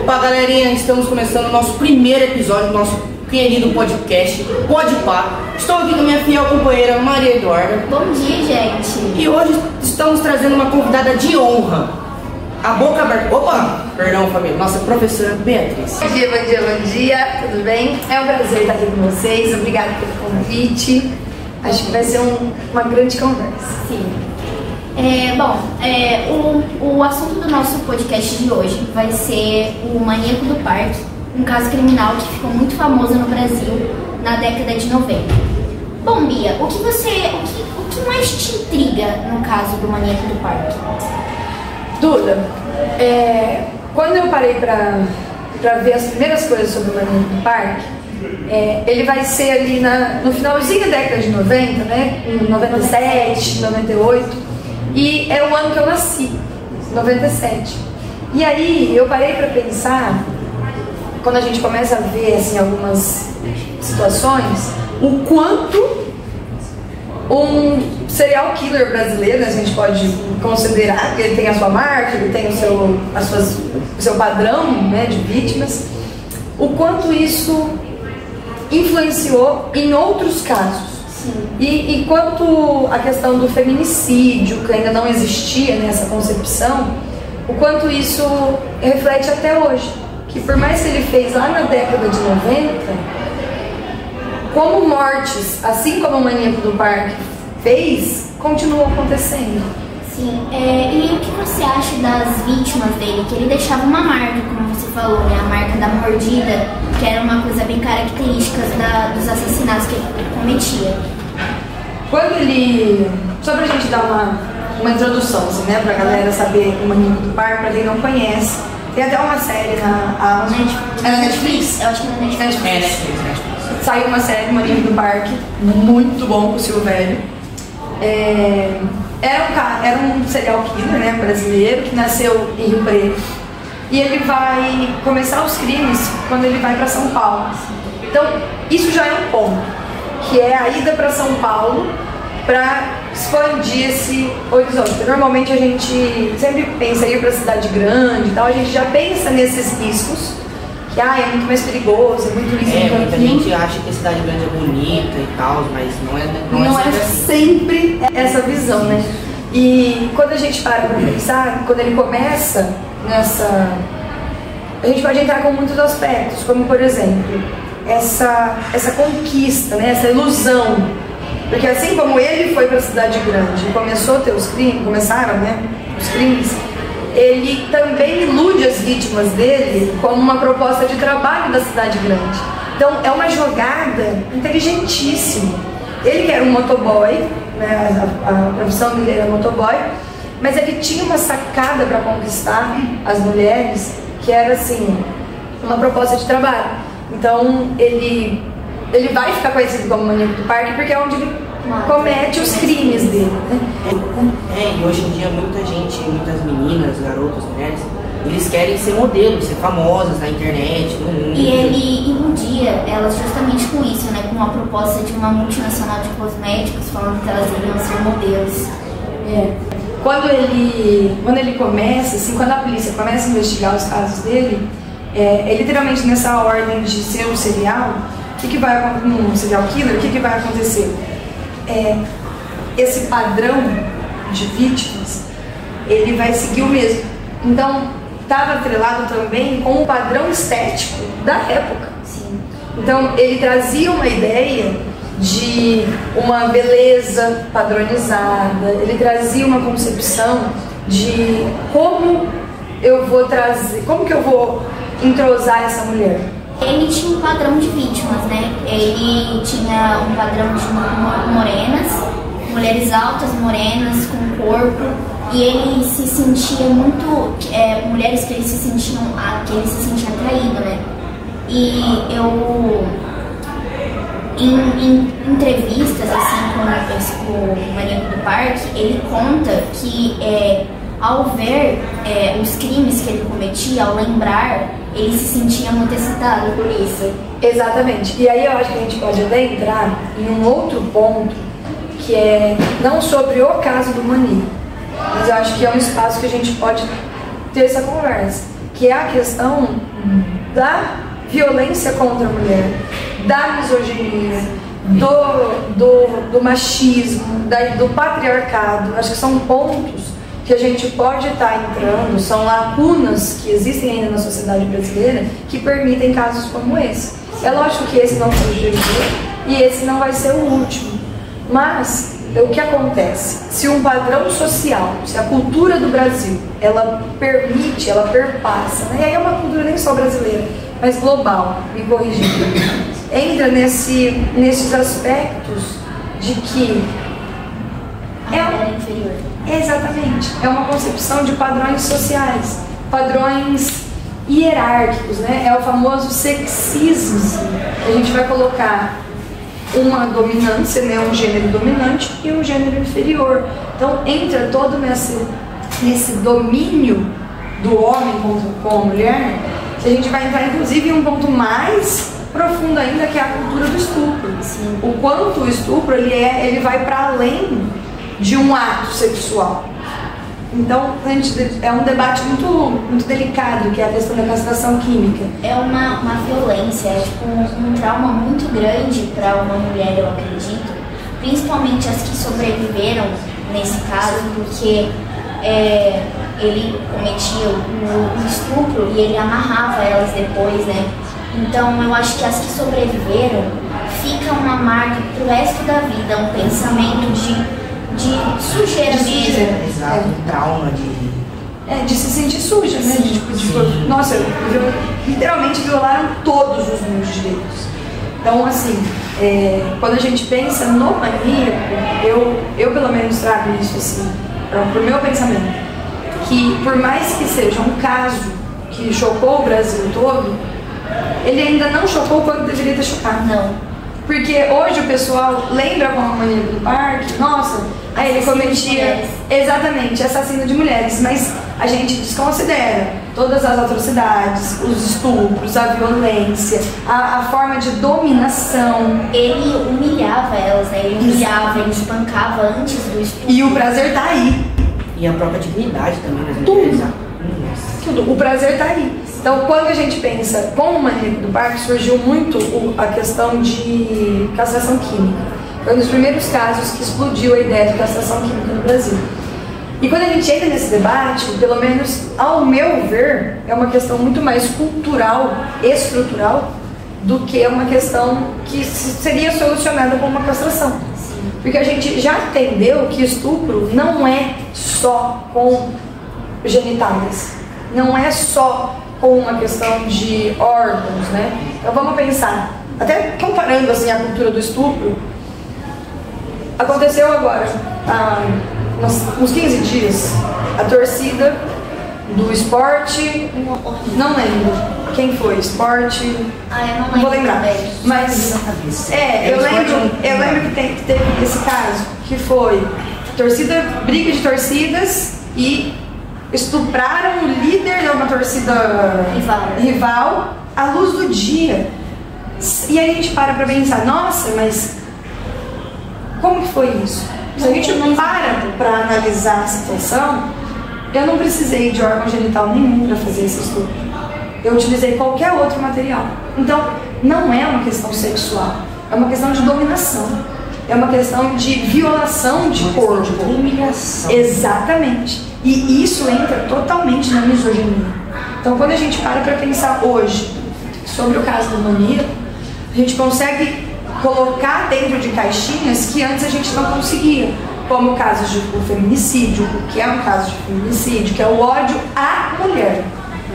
Opa, galerinha, estamos começando o nosso primeiro episódio do nosso querido podcast, Pode Pá. Estou aqui com minha fiel companheira Maria Eduarda. Bom dia, gente. E hoje estamos trazendo uma convidada de honra. A boca aberta. Opa, perdão, família. Nossa professora Beatriz. Bom dia, bom dia, bom dia. Tudo bem? É um prazer estar aqui com vocês. Obrigada pelo convite. Acho que vai ser uma grande conversa. Sim. O assunto do nosso podcast de hoje vai ser o Maníaco do Parque, um caso criminal que ficou muito famoso no Brasil na década de 90. Bom, Bia, o que mais te intriga no caso do Maníaco do Parque? Duda, quando eu parei pra ver as primeiras coisas sobre o Maníaco do Parque, ele vai ser ali no finalzinho da década de 90, né? Em 97, 98. E é o ano que eu nasci, 97. E aí eu parei pra pensar, quando a gente começa a ver assim, algumas situações, o quanto um serial killer brasileiro, a gente pode considerar que ele tem a sua marca, ele tem o seu padrão, né, de vítimas, o quanto isso influenciou em outros casos. E quanto a questão do feminicídio, que ainda não existia nessa concepção, o quanto isso reflete até hoje. Que por mais que ele fez lá na década de 90, como mortes, assim como o Maníaco do Parque fez, continuam acontecendo. Sim, e o que você acha das vítimas dele? Que ele deixava uma marca, como você falou, né? A marca da mordida, que era uma coisa bem característica dos assassinatos que ele cometia. Só pra gente dar uma introdução, assim, né? Pra galera saber o Maníaco do Parque, pra quem não conhece. Tem até uma série na Netflix. Eu acho que é na Netflix. Netflix. Saiu uma série do Maníaco do Parque, muito bom com o Silvério. Era um serial killer, né, brasileiro, que nasceu em Rio Preto. E ele vai começar os crimes quando ele vai para São Paulo. Então, isso já é um ponto, que é a ida para São Paulo para expandir esse horizonte. Porque normalmente a gente sempre pensa em ir para cidade grande e tal, a gente já pensa nesses riscos, que é muito mais perigoso, é muito isso. Muita gente acha que a cidade grande é bonita e tal, mas não é sempre essa visão, né? E quando a gente para pra pensar, quando ele começa a gente pode entrar com muitos aspectos, como por exemplo, essa conquista, né? Essa ilusão. Porque assim como ele foi pra cidade grande e começou a ter os crimes, ele também ilude as vítimas dele como uma proposta de trabalho da cidade grande. Então é uma jogada inteligentíssima. Ele que era um motoboy, né, a profissão dele era motoboy, mas ele tinha uma sacada para conquistar as mulheres que era assim, uma proposta de trabalho. Então ele vai ficar conhecido como Maníaco do Parque porque é onde ele comete os crimes dele, né? E hoje em dia muitas meninas, garotas, mulheres, eles querem ser modelos, ser famosas na internet, no mundo. E ele iludia elas justamente com isso, né? Com a proposta de uma multinacional de cosméticos, falando que elas iriam ser modelos. Quando ele começa, assim, quando a polícia começa a investigar os casos dele, é literalmente nessa ordem de ser um serial, um serial killer, o que vai acontecer? Esse padrão de vítimas, ele vai seguir o mesmo. Então, estava atrelado também com o padrão estético da época. Sim. Então, ele trazia uma ideia de uma beleza padronizada, ele trazia uma concepção de como que eu vou entrosar essa mulher. Ele tinha um padrão de vítimas, né? Ele tinha um padrão de morenas, mulheres altas, morenas, com corpo, e ele se sentia muito, mulheres que ele se sentia atraído, né? E em entrevistas assim com o Maníaco do Parque, ele conta que ao ver os crimes que ele cometia, ao lembrar, ele se sentia muito excitado por isso. Exatamente. E aí eu acho que a gente pode até entrar em um outro ponto, que é não sobre o caso do maníaco, mas eu acho que é um espaço que a gente pode ter essa conversa, que é a questão da violência contra a mulher, da misoginia, do machismo, do patriarcado. Acho que são pontos que a gente pode estar entrando, são lacunas que existem ainda na sociedade brasileira que permitem casos como esse. É lógico que esse não foi o primeiro e esse não vai ser o último, mas o que acontece? Se um padrão social, se a cultura do Brasil, ela permite, ela perpassa, né? E aí é uma cultura nem só brasileira, mas global, me corrigindo, entra nesses aspectos de que é inferior. Exatamente, é uma concepção de padrões sociais, padrões hierárquicos, né? É o famoso sexismo, que a gente vai colocar uma dominância, né, um gênero dominante e um gênero inferior. Então entra todo nesse domínio do homem com a mulher, que a gente vai entrar inclusive em um ponto mais profundo ainda, que é a cultura do estupro. Sim. O quanto o estupro ele vai para além de um ato sexual. Então é um debate muito delicado, que é a questão da castração química. É uma violência, é tipo um trauma muito grande para uma mulher, eu acredito, principalmente as que sobreviveram nesse caso, porque ele cometia o estupro e ele amarrava elas depois, né? Então eu acho que as que sobreviveram fica uma marca pro resto da vida, um pensamento de sujeira mesmo. Exato, trauma de se sentir suja, né? Nossa, literalmente violaram todos os meus direitos. Então, assim, quando a gente pensa no maníaco, eu pelo menos trago isso assim, pro meu pensamento, que por mais que seja um caso que chocou o Brasil todo, ele ainda não chocou quanto deveria ter chocado. Não. Porque hoje o pessoal lembra como maníaco do parque, nossa, aí ele cometia exatamente assassino de mulheres, mas a gente desconsidera todas as atrocidades, os estupros, a violência, a forma de dominação. Ele humilhava elas, né? Ele humilhava, ele espancava antes do estupro. E o prazer tá aí. E a própria dignidade também das mulheres. Tudo. O prazer tá aí. Então, quando a gente pensa com o maníaco do parque, surgiu muito a questão de castração química. Foi um dos primeiros casos que explodiu a ideia de castração química no Brasil. E quando a gente entra nesse debate, pelo menos ao meu ver, é uma questão muito mais cultural, estrutural, do que uma questão que seria solucionada com uma castração. Porque a gente já entendeu que estupro não é só com genitais, não é só com uma questão de órgãos, né? Então vamos pensar, até comparando assim a cultura do estupro, aconteceu agora, há uns 15 dias, a torcida do esporte, não lembro quem foi, esporte, eu não vou lembrar, mas eu lembro que teve esse caso, que foi briga de torcidas e estupraram o líder de uma torcida rival à luz do dia. E aí a gente para pensar, nossa, mas como que foi isso? Se a gente para analisar a situação, eu não precisei de órgão genital nenhum para fazer esse estupro. Eu utilizei qualquer outro material. Então, não é uma questão sexual, é uma questão de dominação. É uma questão de violação de corpo. De humilhação. Exatamente. E isso entra totalmente na misoginia. Então, quando a gente para pensar hoje sobre o caso do maníaco, a gente consegue colocar dentro de caixinhas que antes a gente não conseguia. Como o caso de feminicídio, o que é um caso de feminicídio, que é o ódio à mulher.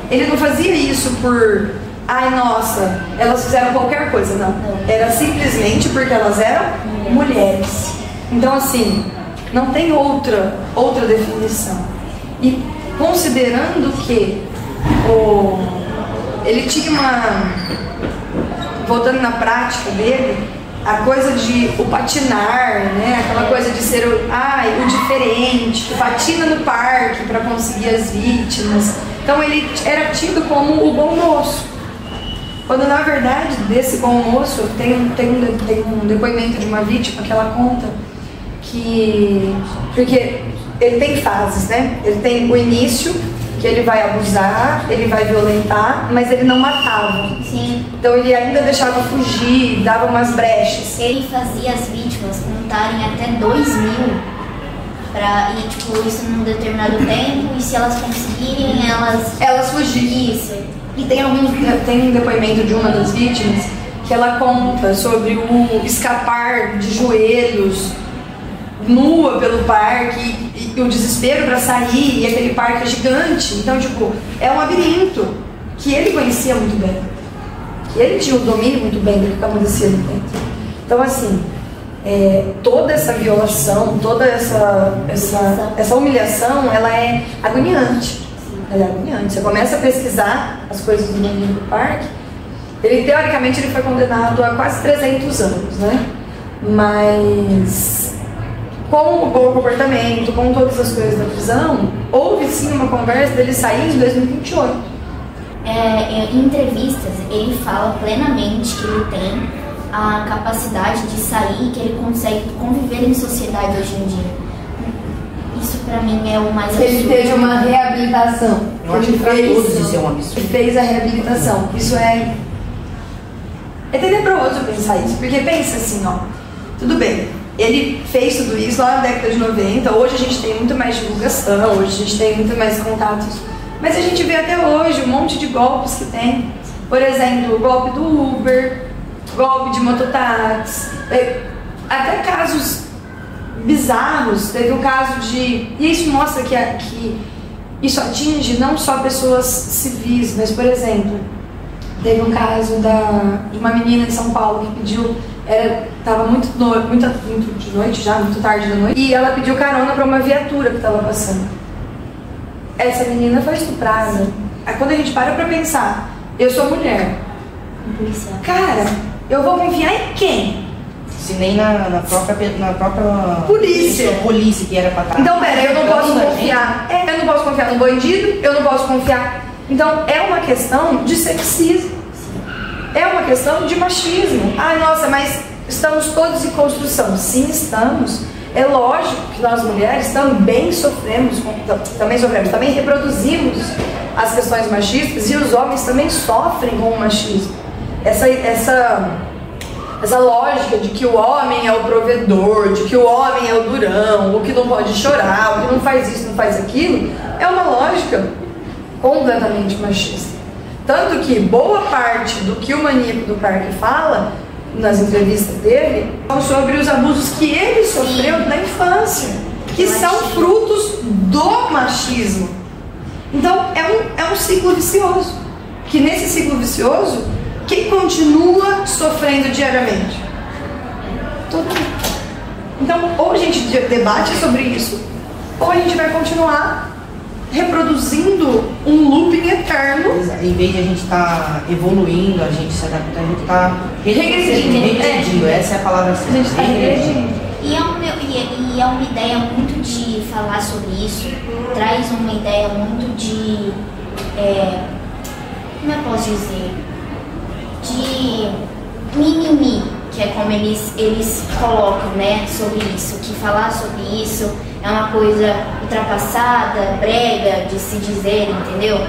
Ele não fazia isso por... ai, nossa, elas fizeram qualquer coisa, não. Era simplesmente porque elas eram mulheres. Então, assim, não tem outra definição. E considerando que ele tinha voltando na prática dele, a coisa de o patinar, né? Aquela coisa de ser o diferente, que patina no parque para conseguir as vítimas. Então ele era tido como o bom moço. Quando na verdade desse bom moço tem um depoimento de uma vítima que ela conta que... Porque ele tem fases, né? Ele tem o início, que ele vai abusar, ele vai violentar, mas ele não matava. Sim. Então ele ainda deixava fugir, dava umas brechas. Ele fazia as vítimas contarem até 2.000 e tipo, isso num determinado tempo, e se elas conseguirem, Elas fugiam. Isso. E tem um depoimento de uma das vítimas que ela conta sobre o escapar de joelhos, nua pelo parque, e o desespero para sair, e aquele parque é gigante. Então, tipo, é um labirinto que ele conhecia muito bem. Que ele tinha o domínio muito bem do que acontecia ali dentro. Então, assim, toda essa violação, toda essa humilhação, ela é agoniante. Ela é agoniante. Você começa a pesquisar as coisas do menino do parque. Ele, teoricamente, ele foi condenado a quase 300 anos, né? Mas, com o bom comportamento, com todas as coisas da prisão, houve sim uma conversa dele sair em 2028. Em entrevistas, ele fala plenamente que ele tem a capacidade de sair, que ele consegue conviver em sociedade hoje em dia. Isso pra mim é o mais absurdo. Ele teve uma reabilitação. Eu acho que pra todos isso é um absurdo. Ele fez a reabilitação. Isso é tenebroso pensar isso, porque pensa assim, ó, tudo bem, ele fez tudo isso lá na década de 90, hoje a gente tem muito mais divulgação, hoje a gente tem muito mais contatos, mas a gente vê até hoje um monte de golpes que tem. Por exemplo, o golpe do Uber, golpe de mototáxi, até casos bizarros. Teve um caso de... E isso mostra que isso atinge não só pessoas civis, mas, por exemplo, teve um caso de uma menina em São Paulo que pediu... Estava muito de noite já, muito tarde da noite, e ela pediu carona para uma viatura que estava passando. Essa menina foi estuprada. Aí quando a gente para pra pensar, eu sou mulher, cara, eu vou confiar em quem? Se nem na própria polícia que era pra trás. Então, pera, eu não posso confiar. Eu não posso confiar no bandido, eu não posso confiar. Então, é uma questão de sexismo. É uma questão de machismo. Ai, nossa, mas estamos todos em construção. Sim, estamos. É lógico que nós mulheres também também reproduzimos as questões machistas, e os homens também sofrem com o machismo. Essa lógica de que o homem é o provedor, de que o homem é o durão, o que não pode chorar, o que não faz isso, não faz aquilo, é uma lógica completamente machista. Tanto que boa parte do que o maníaco do parque fala nas entrevistas dele são sobre os abusos que ele sofreu na infância, que são frutos do machismo. Então é um ciclo vicioso, que nesse ciclo vicioso, quem continua sofrendo diariamente? Todo mundo. Então, ou a gente debate sobre isso, ou a gente vai continuar reproduzindo um looping eterno. Em vez de a gente estar evoluindo, a gente se adaptando, a gente está regredindo. Essa é a palavra certa. A gente está regredindo. E é uma ideia muito de falar sobre isso, traz uma ideia muito de... como eu posso dizer? De mimimi, que é como eles colocam, né, sobre isso, que falar sobre isso é uma coisa ultrapassada, brega de se dizer, entendeu?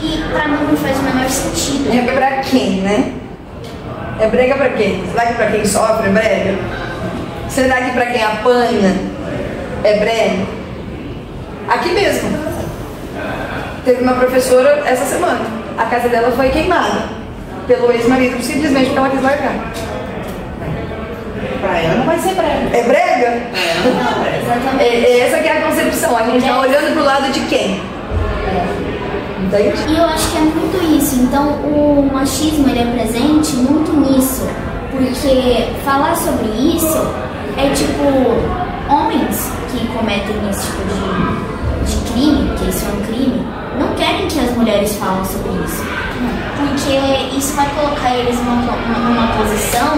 E pra mim não faz o menor sentido. É pra quem, né? É brega pra quem? Será que pra quem sofre é brega? Será que pra quem apanha é brega? Aqui mesmo, teve uma professora essa semana, a casa dela foi queimada pelo ex-marido, simplesmente porque ela quis largar. Pra ela não vai ser brega. É brega? Não, exatamente. Essa que é a concepção, a gente tá olhando pro lado de quem? Entende? E eu acho que é muito isso, então o machismo ele é presente muito nisso, porque falar sobre isso é tipo, homens que cometem esse tipo de crime, que isso é um crime, não querem que as mulheres falem sobre isso. Porque isso vai colocar eles numa posição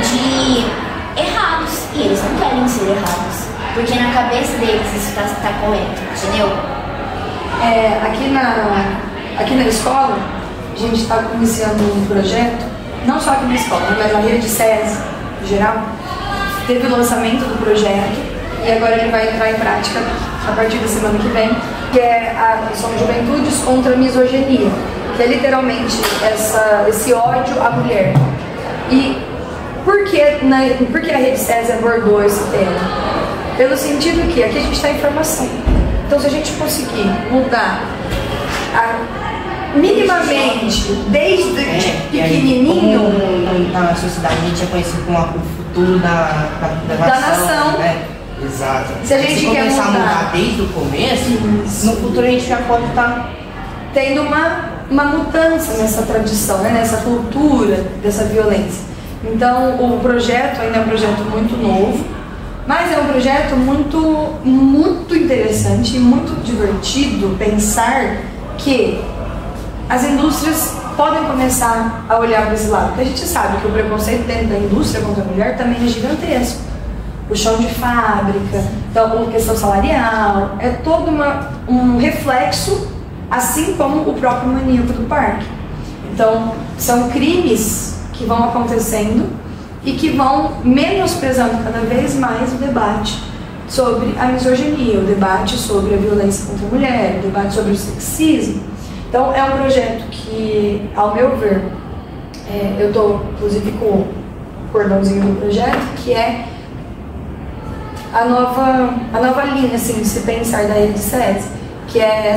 de errados. E eles não querem ser errados. Porque na cabeça deles isso tá correto, entendeu? Aqui na escola, a gente está iniciando um projeto, não só aqui na escola, mas na rede SESI, em geral. Teve o lançamento do projeto e agora ele vai entrar em prática a partir da semana que vem, que é são juventudes contra a misoginia, que é literalmente esse ódio à mulher. E por que a Rede SESI abordou esse tema? Pelo sentido que aqui a gente está em formação. Então, se a gente conseguir mudar minimamente, desde pequenininho... Como na sociedade a gente é conhecido como o futuro da nação. Né? Exato. Se a gente quer começar a mudar desde o começo, no futuro a gente já pode estar tendo uma mudança nessa tradição, né? Nessa cultura dessa violência. Então, o projeto ainda é um projeto muito novo, mas é um projeto muito interessante e muito divertido pensar que as indústrias podem começar a olhar para esse lado. Porque a gente sabe que o preconceito dentro da indústria contra a mulher também é gigantesco. O chão de fábrica, então a questão salarial, é todo um reflexo, assim como o próprio maníaco do parque. Então, são crimes que vão acontecendo e que vão menosprezando cada vez mais o debate sobre a misoginia, o debate sobre a violência contra a mulher, o debate sobre o sexismo. Então, é um projeto que, ao meu ver, eu estou, inclusive, com o cordãozinho do projeto, que é a nova linha, assim, de se pensar da Rede SESI, que é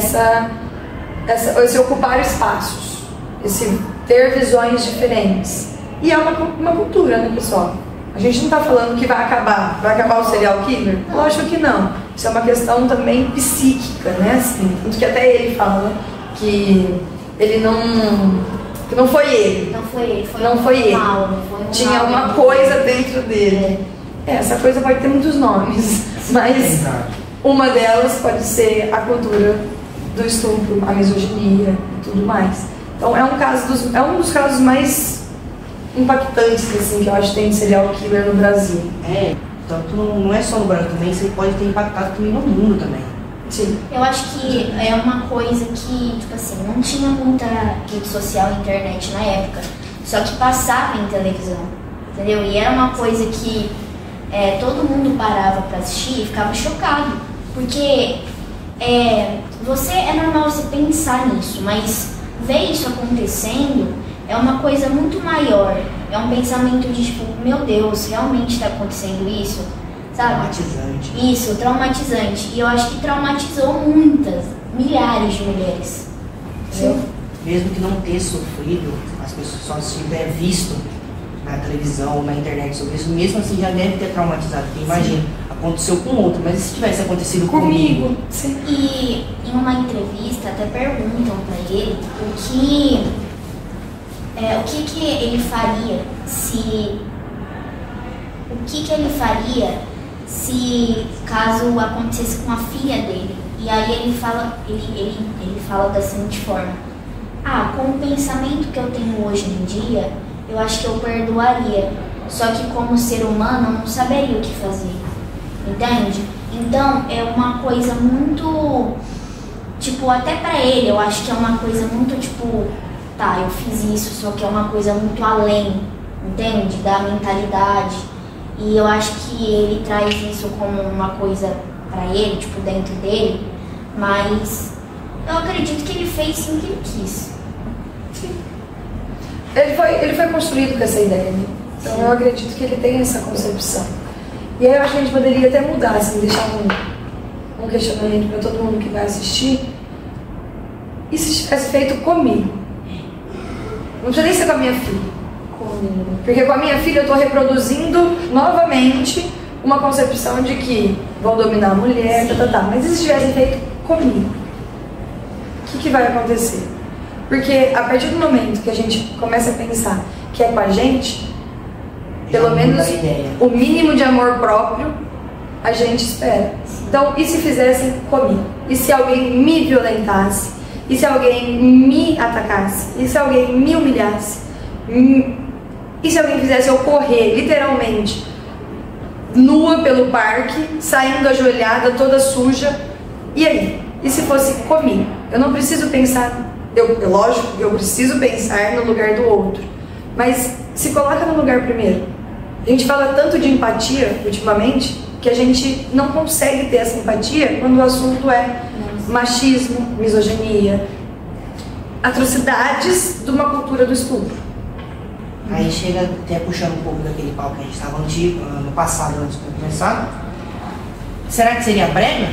esse ocupar espaços, esse ter visões diferentes. E é uma cultura, né, pessoal? A gente não está falando que vai acabar o serial killer? Lógico que não. Isso é uma questão também psíquica, né? Assim, tanto que até ele fala que ele que não foi ele. Não foi ele. Tinha uma coisa dentro dele. Essa coisa pode ter muitos nomes, mas uma delas pode ser a cultura do estupro, a misoginia e tudo mais. Então é um dos casos mais impactantes, assim, que eu acho que tem de serial killer no Brasil. Tanto não é só no Brasil também, isso pode ter impactado também no mundo também. Sim. Eu acho que é uma coisa que, tipo assim, não tinha muita rede social e internet na época, só que passava em televisão, entendeu? E era uma coisa que todo mundo parava pra assistir e ficava chocado, porque é normal você pensar nisso, mas ver isso acontecendo é uma coisa muito maior, é um pensamento de tipo, meu Deus, realmente está acontecendo isso, sabe? Traumatizante. Isso, traumatizante. E eu acho que traumatizou milhares de mulheres. Sim. Mesmo que não tenha sofrido, as pessoas só se tiver visto na televisão ou na internet sobre isso, mesmo assim já deve ter traumatizado. Porque imagina, aconteceu com outro, mas e se tivesse acontecido comigo? Sim. E em uma entrevista até perguntam para ele o que ele faria se caso acontecesse com a filha dele. E aí ele fala da seguinte forma: com o pensamento que eu tenho hoje em dia, eu acho que eu perdoaria, só que como ser humano eu não saberia o que fazer, entende? Então é uma coisa muito, tipo, até pra ele eu acho que é uma coisa muito tipo, tá, eu fiz isso, só que é uma coisa muito além, entende? Da mentalidade. E eu acho que ele traz isso como uma coisa pra ele, tipo, dentro dele, mas eu acredito que ele fez sim o que ele quis. Sim. Ele foi construído com essa ideia, né? Então eu acredito que ele tem essa concepção. E aí eu acho que a gente poderia até mudar, assim, deixar um questionamento para todo mundo que vai assistir. E se tivesse feito comigo? Não precisa nem ser com a minha filha. Porque com a minha filha eu estou reproduzindo novamente uma concepção de que vão dominar a mulher, Mas e se tivessem feito comigo? O que vai acontecer? Porque a partir do momento que a gente começa a pensar que é com a gente, pelo menos o mínimo de amor próprio a gente espera. Então, e se fizessem comigo? E se alguém me violentasse? E se alguém me atacasse? E se alguém me humilhasse? E se alguém fizesse eu correr, literalmente, nua pelo parque, saindo ajoelhada, toda suja? E aí? E se fosse comigo? Eu não preciso pensar, lógico que eu preciso pensar no lugar do outro, mas se coloca no lugar primeiro. A gente fala tanto de empatia ultimamente que a gente não consegue ter essa empatia quando o assunto é machismo, misoginia, atrocidades de uma cultura do estupro. Aí chega até puxando um pouco daquele papo que a gente estava no passado, antes de começar. Será que seria brega?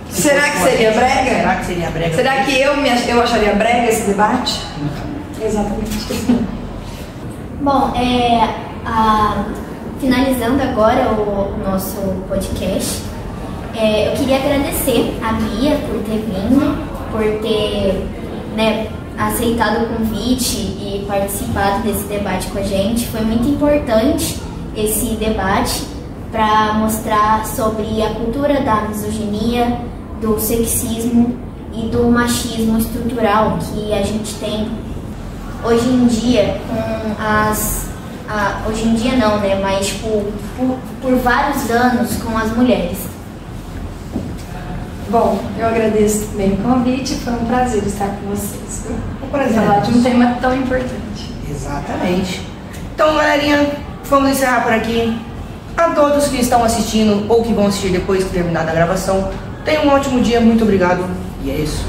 Será que seria brega? Será que seria brega? Será que eu acharia brega esse debate? Exatamente. Bom, finalizando agora o nosso podcast, eu queria agradecer a Bia por ter vindo, por ter, né, aceitado o convite e participado desse debate com a gente. Foi muito importante esse debate para mostrar sobre a cultura da misoginia, do sexismo e do machismo estrutural que a gente tem hoje em dia com hoje em dia não, né, mas por vários anos com as mulheres. Bom, eu agradeço também o convite, foi um prazer estar com vocês. Um prazer. Falar de um tema tão importante. Exatamente. Então, galerinha, vamos encerrar por aqui. A todos que estão assistindo ou que vão assistir depois que terminar a gravação, tenham um ótimo dia, muito obrigado e é isso.